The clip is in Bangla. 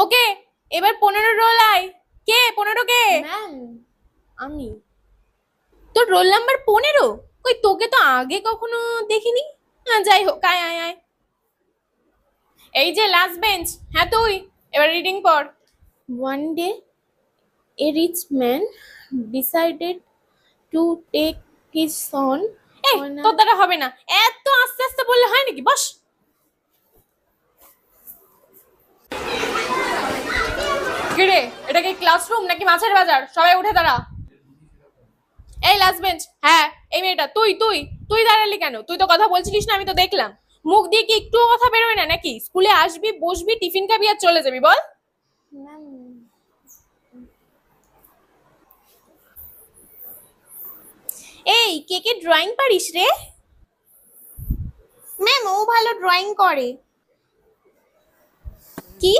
ওকে, এবার 15 রোল আয়। কে 15 কে? ম্যাম আমি। তোর রোল নাম্বার 15? কই তোকে তো আগে কখনো দেখিনি। হ্যাঁ যাই হোক, আয় আয় আয়। এই যে লাস্ট বেঞ্চ, হ্যাঁ তুই এবার রিডিং পড়। One day, a rich man decided to take his son এই on a তোর দ্বারা হবে না, এত আস্তে আস্তে বললে হয় নাকি? বস। কিরে, এটা কি ক্লাসরুম নাকি মাছের বাজার? সবাই উঠে দাঁড়া। এই লাস্ট বেঞ্চ, হ্যাঁ এই মেয়েটা, তুই তুই তুই দাঁড়ালি কেন? তুই তো কথা বলছিলিস না, আমি তো দেখলাম। মুখ দিয়ে কি একটুও কথা বেরোয় না নাকি? স্কুলে আসবি, বসবি, টিফিন খাবি আর চলে যাবি, বল। ম্যাম। এই কে কে ড্রয়িং পারিস রে? ম্যাম ও ভালো ড্রয়িং করে। কি